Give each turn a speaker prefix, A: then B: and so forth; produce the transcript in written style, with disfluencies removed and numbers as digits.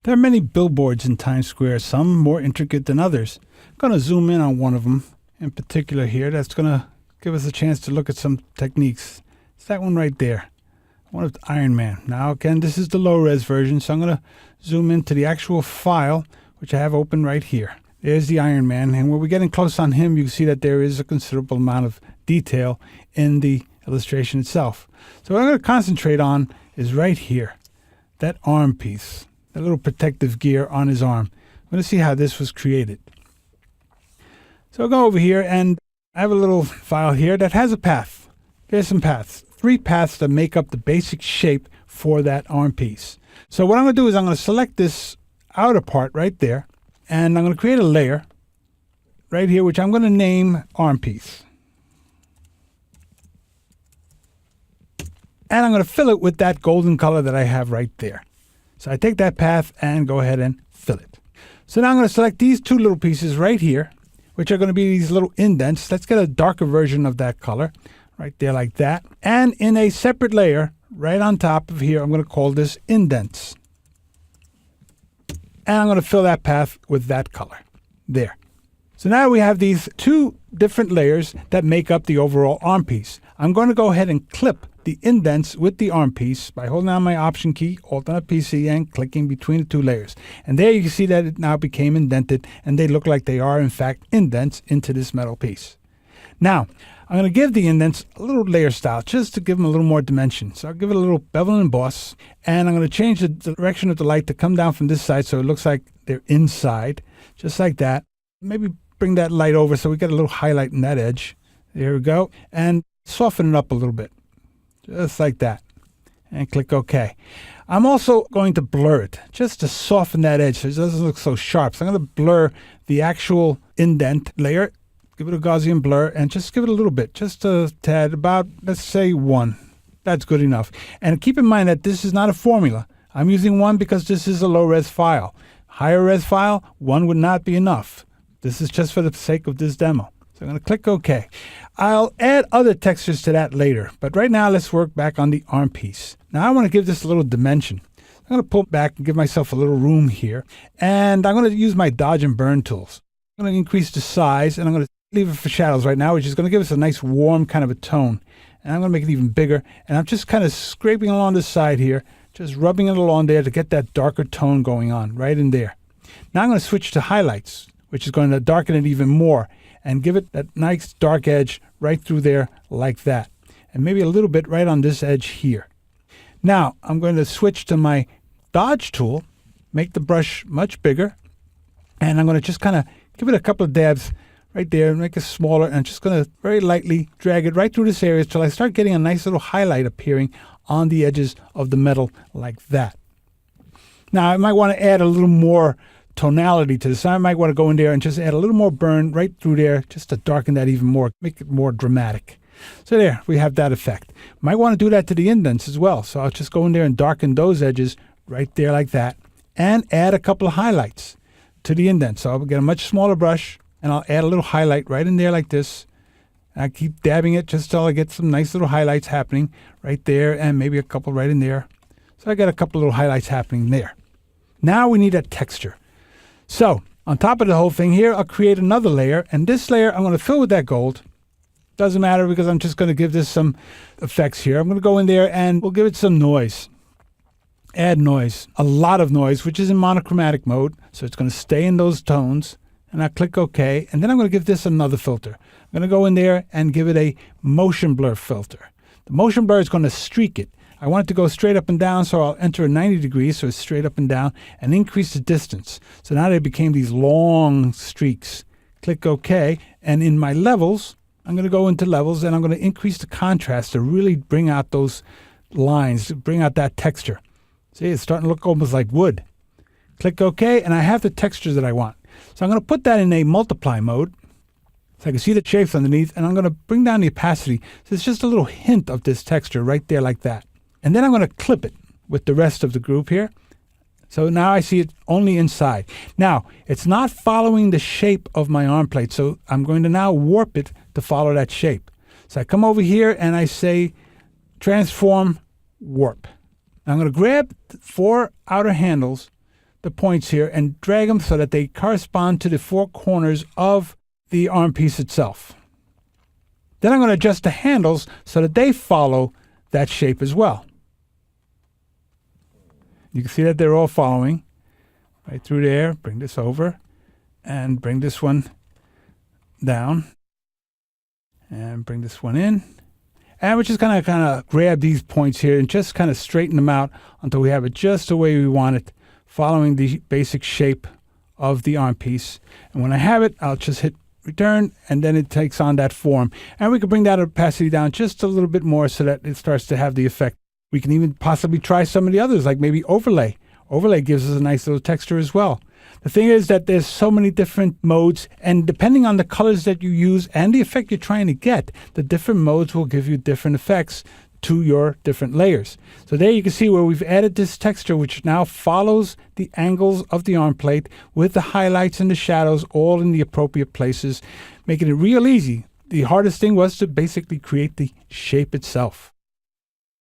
A: There are many billboards in Times Square, some more intricate than others. I'm going to zoom in on one of them in particular here. That's going to give us a chance to look at some techniques. It's that one right there. One of Iron Man. Now again, this is the low-res version, so I'm going to zoom into the actual file, which I have open right here. There's the Iron Man, and when we're getting close on him, you see that there is a considerable amount of detail in the illustration itself. So what I'm going to concentrate on is right here, that arm piece, that little protective gear on his arm. I'm going to see how this was created. So I'll go over here, and I have a little file here that has a path. There's some paths. 3 paths that make up the basic shape for that arm piece. So what I'm going to do is I'm going to select this outer part right there, and I'm going to create a layer right here, which I'm going to name arm piece. And I'm going to fill it with that golden color that I have right there. So I take that path and go ahead and fill it. So now I'm going to select these 2 little pieces right here, which are going to be these little indents. Let's get a darker version of that color right there like that. And in a separate layer right on top of here, I'm going to call this indents. And I'm going to fill that path with that color there. So now we have these 2 different layers that make up the overall arm piece. I'm going to go ahead and clip the indents with the arm piece by holding down my Option key, Alt on a PC, and clicking between the 2 layers. And there you can see that it now became indented, and they look like they are in fact indents into this metal piece. Now, I'm going to give the indents a little layer style just to give them a little more dimension. So I'll give it a little bevel and emboss, and I'm going to change the direction of the light to come down from this side so it looks like they're inside, just like that. Maybe bring that light over so we get a little highlight in that edge. There we go. And soften it up a little bit, just like that. And click OK. I'm also going to blur it just to soften that edge so it doesn't look so sharp. So I'm going to blur the actual indent layer, give it a Gaussian blur, and just give it a little bit, just a tad, about, let's say 1. That's good enough. And keep in mind that this is not a formula. I'm using 1 because this is a low-res file. Higher res file, 1 would not be enough. This is just for the sake of this demo. So I'm going to click OK. I'll add other textures to that later, but right now let's work back on the arm piece. Now I want to give this a little dimension. I'm going to pull back and give myself a little room here, and I'm going to use my dodge and burn tools. I'm going to increase the size, and I'm going to leave it for shadows right now, which is going to give us a nice warm kind of a tone. And I'm going to make it even bigger, and I'm just kind of scraping along the side here, just rubbing it along there to get that darker tone going on right in there. Now I'm going to switch to highlights, which is going to darken it even more and give it that nice dark edge right through there like that. And maybe a little bit right on this edge here. Now I'm going to switch to my dodge tool, make the brush much bigger, and I'm going to just kind of give it a couple of dabs right there, make it smaller, and I'm just going to very lightly drag it right through this area until I start getting a nice little highlight appearing on the edges of the metal like that. Now I might want to add a little more tonality to this. I might want to go in there and just add a little more burn right through there just to darken that even more, make it more dramatic. So there, we have that effect. Might want to do that to the indents as well. So I'll just go in there and darken those edges right there like that and add a couple of highlights to the indents. So I'll get a much smaller brush and I'll add a little highlight right in there like this. And I keep dabbing it just till I get some nice little highlights happening right there and maybe a couple right in there. So I got a couple little highlights happening there. Now we need a texture. So on top of the whole thing here, I'll create another layer, and this layer I'm going to fill with that gold. Doesn't matter because I'm just going to give this some effects here. I'm going to go in there and we'll give it some noise. Add noise, a lot of noise, which is in monochromatic mode. So it's going to stay in those tones, and I click OK. And then I'm going to give this another filter. I'm going to go in there and give it a motion blur filter. The motion blur is going to streak it. I want it to go straight up and down, so I'll enter a 90 degrees, so it's straight up and down, and increase the distance. So now they became these long streaks. Click OK, and in my levels, I'm going to go into levels, and I'm going to increase the contrast to really bring out those lines, to bring out that texture. See, it's starting to look almost like wood. Click OK, and I have the texture that I want. So I'm going to put that in a multiply mode, so I can see the shapes underneath, and I'm going to bring down the opacity, so it's just a little hint of this texture right there like that. And then I'm going to clip it with the rest of the group here. So now I see it only inside. Now, it's not following the shape of my arm plate, so I'm going to now warp it to follow that shape. So I come over here and I say transform warp. Now I'm going to grab 4 outer handles, the points here and drag them so that they correspond to the four corners of the arm piece itself. Then I'm going to adjust the handles so that they follow that shape as well. You can see that they're all following right through there. Bring this over and bring this one down and bring this one in. And we're just going to kind of grab these points here and just kind of straighten them out until we have it just the way we want it, following the basic shape of the arm piece. And when I have it, I'll just hit return, and then it takes on that form. And we can bring that opacity down just a little bit more so that it starts to have the effect. We can even possibly try some of the others, like maybe overlay. Overlay gives us a nice little texture as well. The thing is that there's so many different modes, and depending on the colors that you use and the effect you're trying to get, the different modes will give you different effects to your different layers. So there you can see where we've added this texture, which now follows the angles of the arm plate with the highlights and the shadows all in the appropriate places, making it real easy. The hardest thing was to basically create the shape itself.